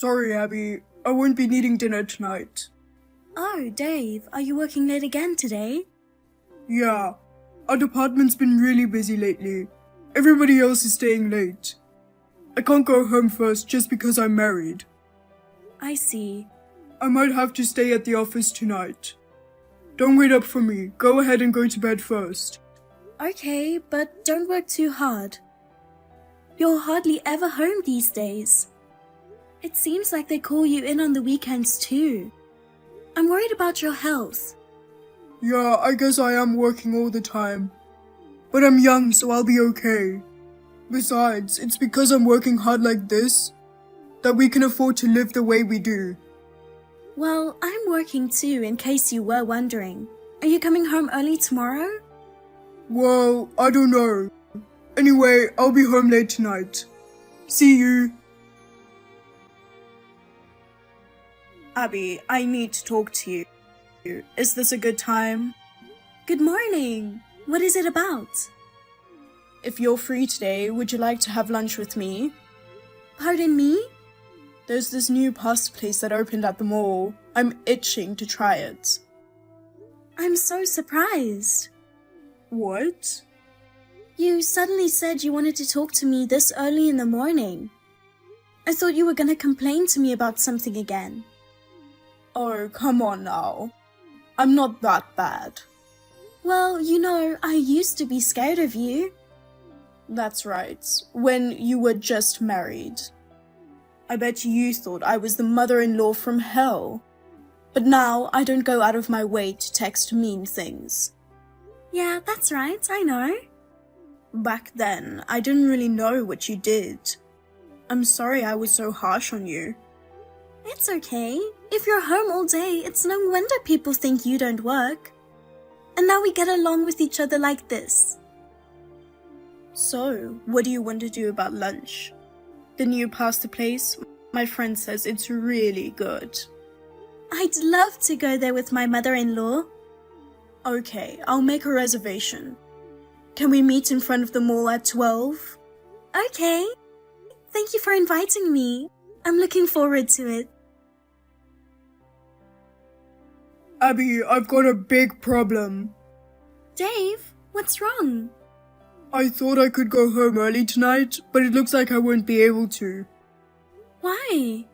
Sorry, Abby. I won't be needing dinner tonight. Oh, Dave, are you working late again today? Yeah, our department's been really busy lately. Everybody else is staying late. I can't go home first just because I'm married. I see. I might have to stay at the office tonight. Don't wait up for me. Go ahead and go to bed first. Okay, but don't work too hard. You're hardly ever home these days. It seems like they call you in on the weekends too. I'm worried about your health. Yeah, I guess I am working all the time. But I'm young, so I'll be okay. Besides, it's because I'm working hard like this that we can afford to live the way we do. Well, I'm working too, in case you were wondering. Are you coming home early tomorrow? Well, I don't know. Anyway, I'll be home late tonight. See you. Abby, I need to talk to you. Is this a good time? Good morning. What is it about? If you're free today, would you like to have lunch with me? Pardon me? There's this new pasta place that opened at the mall. I'm itching to try it. I'm so surprised. What? You suddenly said you wanted to talk to me this early in the morning. I thought you were gonna complain to me about something again. Oh, come on now. I'm not that bad. Well, I used to be scared of you. That's right, when you were just married. I bet you thought I was the mother-in-law from hell. But now I don't go out of my way to text mean things. Yeah, that's right, I know. Back then, I didn't really know what you did. I'm sorry I was so harsh on you. It's okay. If you're home all day, it's no wonder people think you don't work. And now we get along with each other like this. So, what do you want to do about lunch? The new pasta place, my friend says it's really good. I'd love to go there with my mother-in-law. Okay, I'll make a reservation. Can we meet in front of the mall at 12? Okay. Thank you for inviting me. I'm looking forward to it. Abby, I've got a big problem. Dave, what's wrong? I thought I could go home early tonight, but it looks like I won't be able to. Why?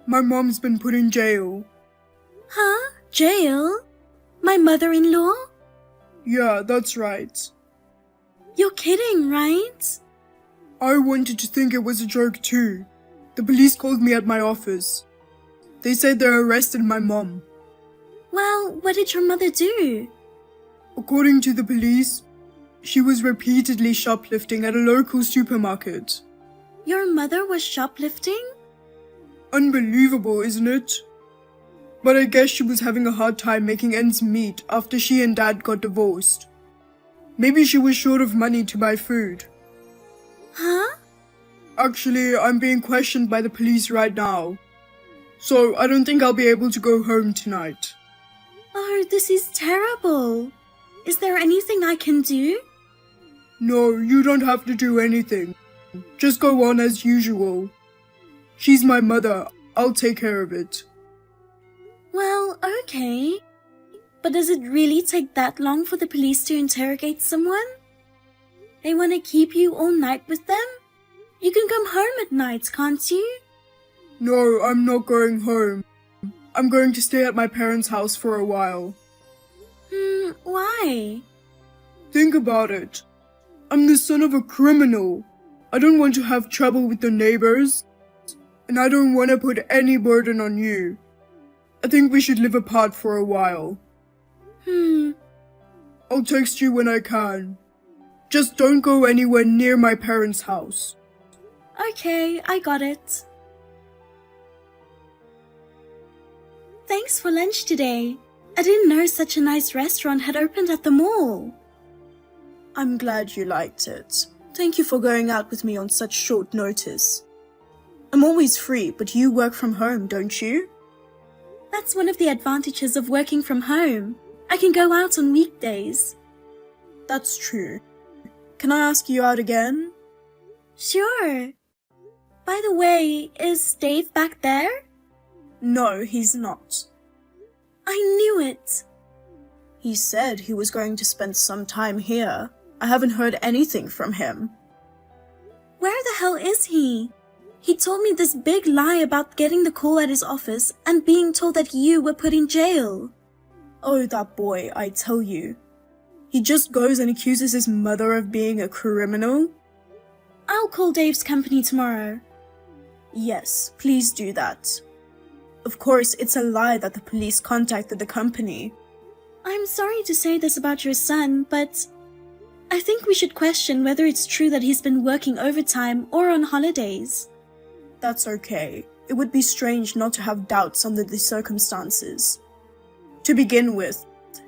My mom's been put in jail. Huh? Jail? My mother-in-law? Yeah, that's right. You're kidding, right? I wanted to think it was a joke too. The police called me at my office. They said they arrested my mom. Well, what did your mother do? According to the police, she was repeatedly shoplifting at a local supermarket. Your mother was shoplifting? Unbelievable, isn't it? But I guess she was having a hard time making ends meet after she and Dad got divorced. Maybe she was short of money to buy food. Huh? Actually, I'm being questioned by the police right now. So I don't think I'll be able to go home tonight. Oh, this is terrible. Is there anything I can do? No, you don't have to do anything. Just go on as usual. She's my mother. I'll take care of it. Well, okay. But does it really take that long for the police to interrogate someone? They want to keep you all night with them? You can come home at night, can't you? No, I'm not going home. I'm going to stay at my parents' house for a while. Why? Think about it. I'm the son of a criminal. I don't want to have trouble with the neighbors. And I don't want to put any burden on you. I think we should live apart for a while. I'll text you when I can. Just don't go anywhere near my parents' house. Okay, I got it. Thanks for lunch today. I didn't know such a nice restaurant had opened at the mall. I'm glad you liked it. Thank you for going out with me on such short notice. I'm always free, but you work from home, don't you? That's one of the advantages of working from home. I can go out on weekdays. That's true. Can I ask you out again? Sure. By the way, is Dave back there? No, he's not. I knew it. He said he was going to spend some time here. I haven't heard anything from him. Where the hell is he? He told me this big lie about getting the call at his office and being told that you were put in jail. Oh, that boy, I tell you. He just goes and accuses his mother of being a criminal. I'll call Dave's company tomorrow. Yes, please do that. Of course, it's a lie that the police contacted the company. I'm sorry to say this about your son, but I think we should question whether it's true that he's been working overtime or on holidays. That's okay. It would be strange not to have doubts under the circumstances. To begin with,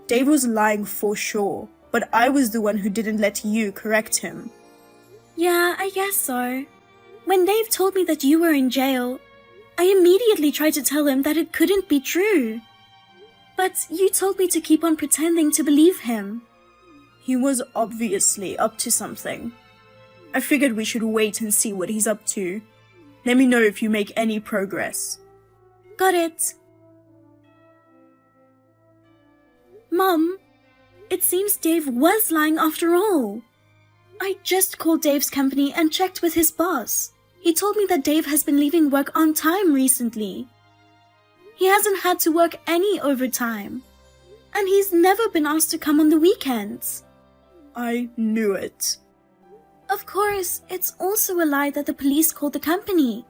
Dave was lying for sure, but I was the one who didn't let you correct him. Yeah, I guess so. When Dave told me that you were in jail, I immediately tried to tell him that it couldn't be true. But you told me to keep on pretending to believe him. He was obviously up to something. I figured we should wait and see what he's up to. Let me know if you make any progress. Got it. Mom, it seems Dave was lying after all. I just called Dave's company and checked with his boss. He told me that Dave has been leaving work on time recently. He hasn't had to work any overtime. And he's never been asked to come on the weekends. I knew it. Of course, it's also a lie that the police called the company.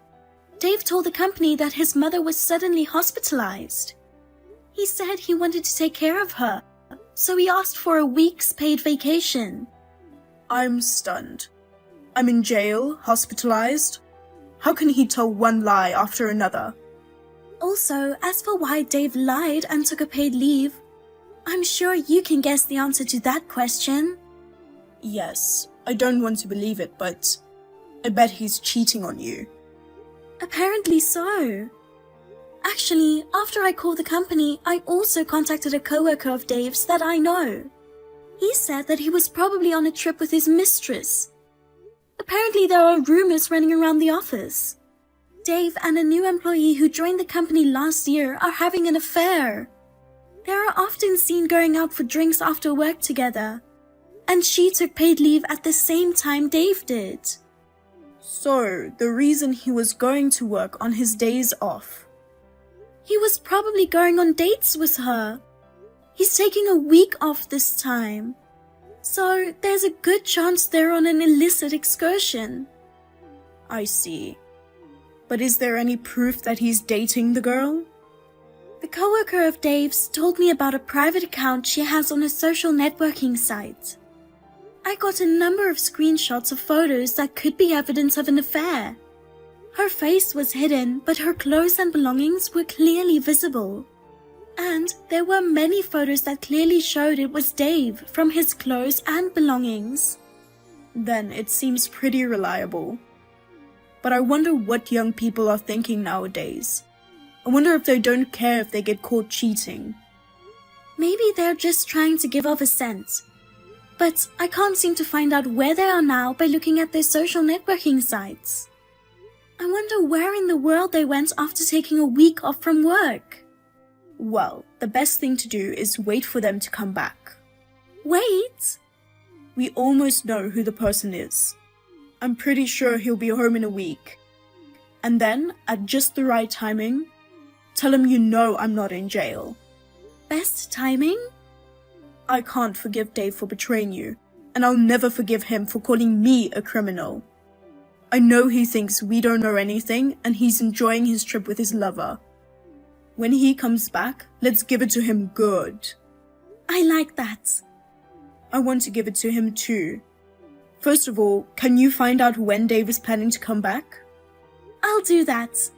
Dave told the company that his mother was suddenly hospitalized. He said he wanted to take care of her, so he asked for a week's paid vacation. I'm stunned. I'm in jail, hospitalized. How can he tell one lie after another? Also, as for why Dave lied and took a paid leave, I'm sure you can guess the answer to that question. Yes, I don't want to believe it, but I bet he's cheating on you. Apparently so. Actually, after I called the company, I also contacted a coworker of Dave's that I know. He said that he was probably on a trip with his mistress. Apparently there are rumors running around the office. Dave and a new employee who joined the company last year are having an affair. They are often seen going out for drinks after work together. And she took paid leave at the same time Dave did. So, the reason he was going to work on his days off. He was probably going on dates with her. He's taking a week off this time. So, there's a good chance they're on an illicit excursion. I see. But is there any proof that he's dating the girl? The coworker of Dave's told me about a private account she has on a social networking site. I got a number of screenshots of photos that could be evidence of an affair. Her face was hidden, but her clothes and belongings were clearly visible. And there were many photos that clearly showed it was Dave from his clothes and belongings. Then it seems pretty reliable. But I wonder what young people are thinking nowadays. I wonder if they don't care if they get caught cheating. Maybe they're just trying to give off a scent. But I can't seem to find out where they are now by looking at their social networking sites. I wonder where in the world they went after taking a week off from work. Well, the best thing to do is wait for them to come back. Wait? We almost know who the person is. I'm pretty sure he'll be home in a week. And then, at just the right timing, tell him you know I'm not in jail. Best timing? I can't forgive Dave for betraying you, and I'll never forgive him for calling me a criminal. I know he thinks we don't know anything, and he's enjoying his trip with his lover. When he comes back, let's give it to him good. I like that. I want to give it to him too. First of all, can you find out when Dave is planning to come back? I'll do that.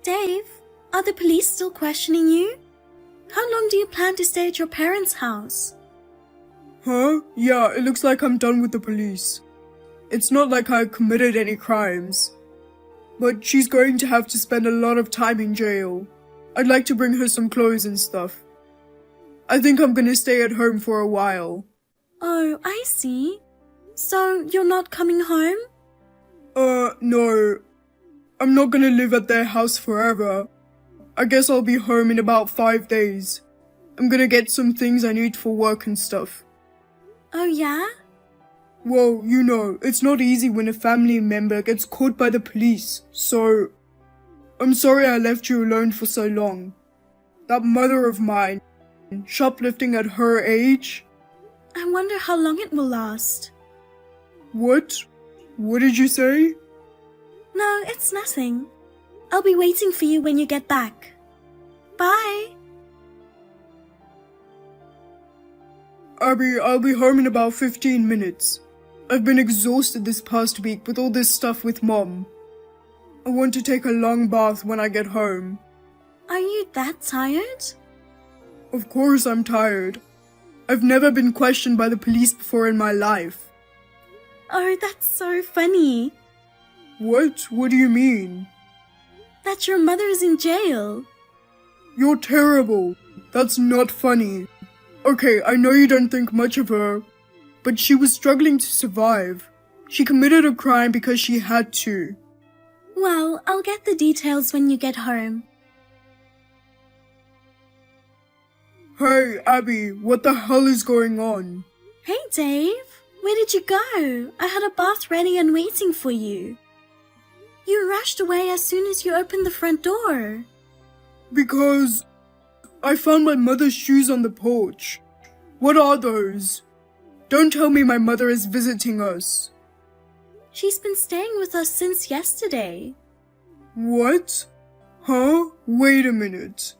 Dave, are the police still questioning you? How long do you plan to stay at your parents' house? Huh? Yeah, it looks like I'm done with the police. It's not like I committed any crimes. But she's going to have to spend a lot of time in jail. I'd like to bring her some clothes and stuff. I think I'm gonna stay at home for a while. Oh, I see. So, you're not coming home? No. I'm not gonna live at their house forever. I guess I'll be home in about 5 days. I'm gonna get some things I need for work and stuff. Oh, yeah? Well, you know, it's not easy when a family member gets caught by the police, so... I'm sorry I left you alone for so long. That mother of mine, shoplifting at her age? I wonder how long it will last. What? What did you say? No, it's nothing. I'll be waiting for you when you get back. Bye. Abby, I'll be home in about 15 minutes. I've been exhausted this past week with all this stuff with Mom. I want to take a long bath when I get home. Are you that tired? Of course I'm tired. I've never been questioned by the police before in my life. Oh, that's so funny. What? What do you mean? That your mother is in jail. You're terrible. That's not funny. Okay, I know you don't think much of her, but she was struggling to survive. She committed a crime because she had to. Well, I'll get the details when you get home. Hey, Abby, what the hell is going on? Hey, Dave. Where did you go? I had a bath ready and waiting for you. You rushed away as soon as you opened the front door. Because I found my mother's shoes on the porch. What are those? Don't tell me my mother is visiting us. She's been staying with us since yesterday. What? Huh? Wait a minute.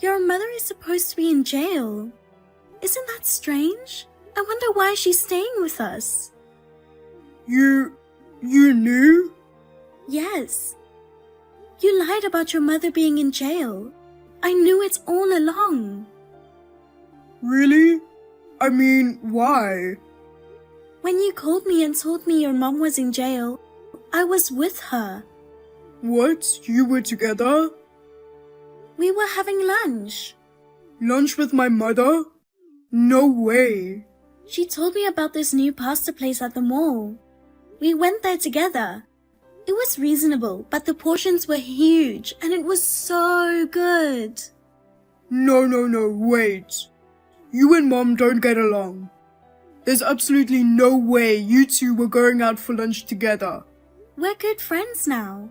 Your mother is supposed to be in jail. Isn't that strange? I wonder why she's staying with us. You knew? Yes. You lied about your mother being in jail. I knew it all along. Really? I mean, why? When you called me and told me your mom was in jail, I was with her. What? You were together? We were having lunch. Lunch with my mother? No way. She told me about this new pasta place at the mall. We went there together. It was reasonable, but the portions were huge and it was so good. No, wait. You and Mom don't get along. There's absolutely no way you two were going out for lunch together. We're good friends now.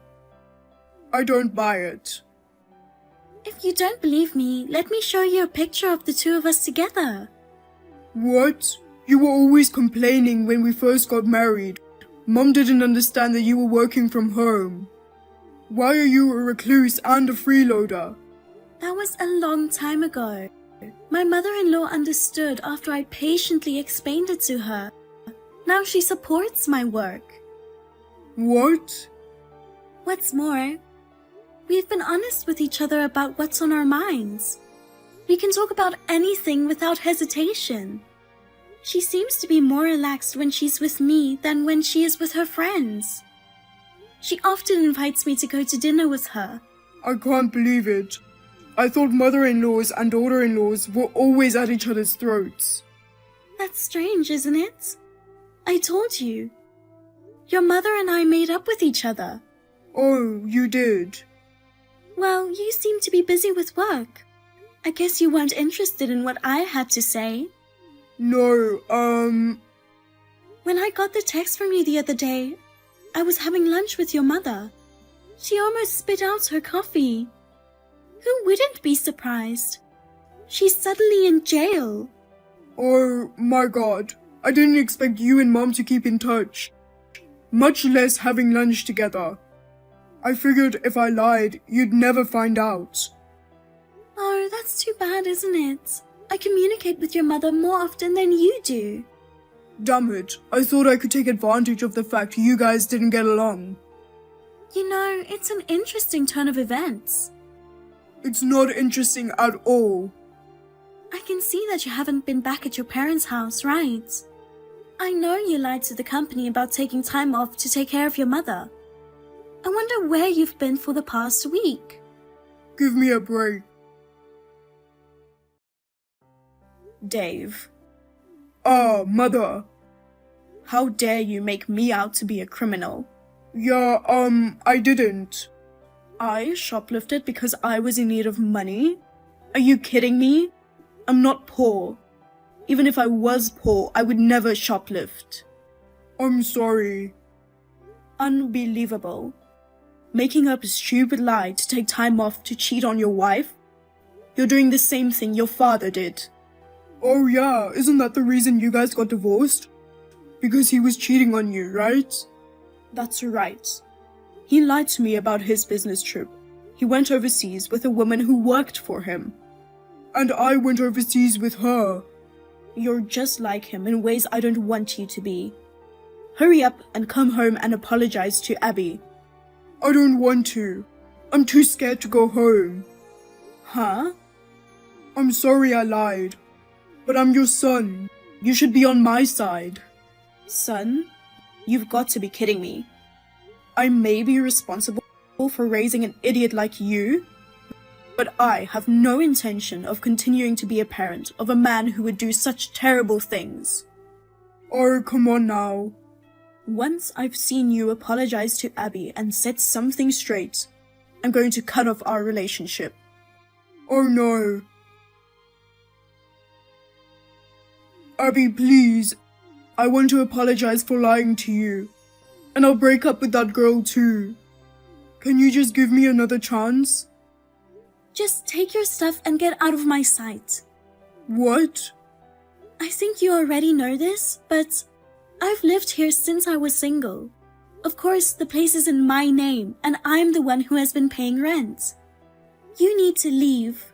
I don't buy it. If you don't believe me, let me show you a picture of the two of us together. What? You were always complaining when we first got married. Mom didn't understand that you were working from home. Why are you a recluse and a freeloader? That was a long time ago. My mother-in-law understood after I patiently explained it to her. Now she supports my work. What? What's more, we've been honest with each other about what's on our minds. We can talk about anything without hesitation. She seems to be more relaxed when she's with me than when she is with her friends. She often invites me to go to dinner with her. I can't believe it. I thought mother-in-laws and daughter-in-laws were always at each other's throats. That's strange, isn't it? I told you. Your mother and I made up with each other. Oh, you did? Well, you seem to be busy with work. I guess you weren't interested in what I had to say. No, When I got the text from you the other day, I was having lunch with your mother. She almost spit out her coffee. Who wouldn't be surprised? She's suddenly in jail. Oh my god. I didn't expect you and Mom to keep in touch. Much less having lunch together. I figured if I lied, you'd never find out. Oh, that's too bad, isn't it? I communicate with your mother more often than you do. Damn it. I thought I could take advantage of the fact you guys didn't get along. You know, it's an interesting turn of events. It's not interesting at all. I can see that you haven't been back at your parents' house, right? I know you lied to the company about taking time off to take care of your mother. I wonder where you've been for the past week. Give me a break. Dave. Ah, Mother. How dare you make me out to be a criminal? Yeah, I didn't. I shoplifted because I was in need of money? Are you kidding me? I'm not poor. Even if I was poor, I would never shoplift. I'm sorry. Unbelievable. Making up a stupid lie to take time off to cheat on your wife? You're doing the same thing your father did. Oh yeah, isn't that the reason you guys got divorced? Because he was cheating on you, right? That's right. He lied to me about his business trip. He went overseas with a woman who worked for him. And I went overseas with her. You're just like him in ways I don't want you to be. Hurry up and come home and apologize to Abby. I don't want to. I'm too scared to go home. Huh? I'm sorry I lied. But I'm your son. You should be on my side. Son? You've got to be kidding me. I may be responsible for raising an idiot like you, but I have no intention of continuing to be a parent of a man who would do such terrible things. Oh, come on now. Once I've seen you apologize to Abby and set something straight, I'm going to cut off our relationship. Oh no. Abby, please. I want to apologize for lying to you. And I'll break up with that girl too. Can you just give me another chance? Just take your stuff and get out of my sight. What? I think you already know this, but I've lived here since I was single. Of course, the place is in my name, and I'm the one who has been paying rent. You need to leave.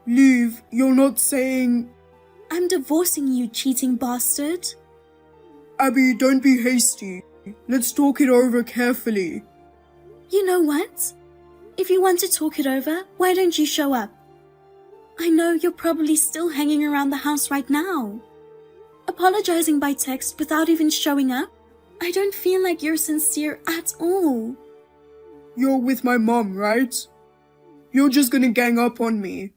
Leave? You're not saying... I'm divorcing you, cheating bastard. Abby, don't be hasty. Let's talk it over carefully. You know what? If you want to talk it over, why don't you show up? I know you're probably still hanging around the house right now. Apologizing by text without even showing up? I don't feel like you're sincere at all. You're with my mom, right? You're just gonna gang up on me.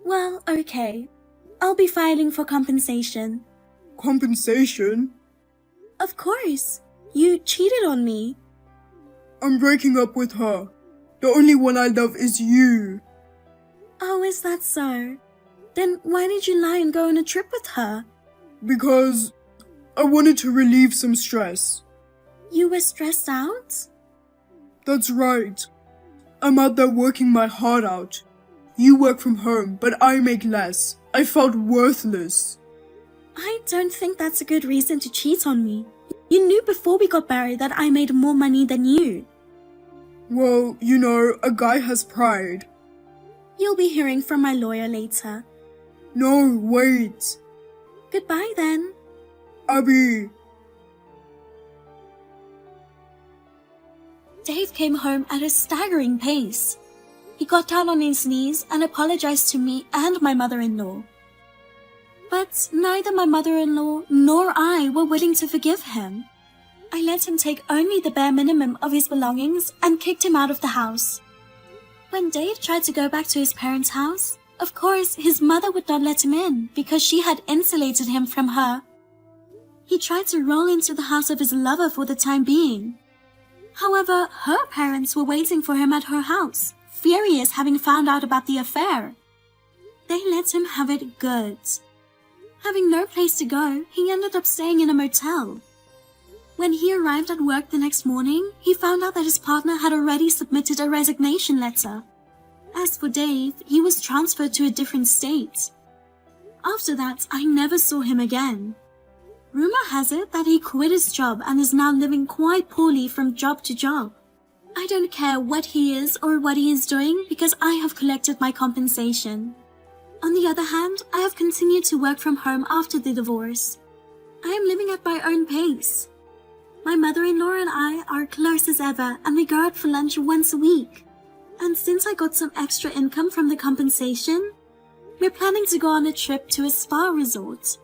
Well, okay. I'll be filing for compensation. Compensation? Of course. You cheated on me. I'm breaking up with her. The only one I love is you. Oh, is that so? Then why did you lie and go on a trip with her? Because I wanted to relieve some stress. You were stressed out? That's right. I'm out there working my heart out. You work from home, but I make less. I felt worthless. I don't think that's a good reason to cheat on me. You knew before we got married that I made more money than you. Well, you know, a guy has pride. You'll be hearing from my lawyer later. No, wait. Goodbye then. Abby. Dave came home at a staggering pace. He got down on his knees and apologized to me and my mother-in-law. But neither my mother-in-law nor I were willing to forgive him. I let him take only the bare minimum of his belongings and kicked him out of the house. When Dave tried to go back to his parents' house, of course, his mother would not let him in because she had insulated him from her. He tried to roll into the house of his lover for the time being. However, her parents were waiting for him at her house, furious having found out about the affair. They let him have it good. Having no place to go, he ended up staying in a motel. When he arrived at work the next morning, he found out that his partner had already submitted a resignation letter. As for Dave, he was transferred to a different state. After that, I never saw him again. Rumor has it that he quit his job and is now living quite poorly from job to job. I don't care what he is or what he is doing because I have collected my compensation. On the other hand, I have continued to work from home after the divorce. I am living at my own pace. My mother-in-law and I are close as ever and we go out for lunch once a week. And since I got some extra income from the compensation, we're planning to go on a trip to a spa resort.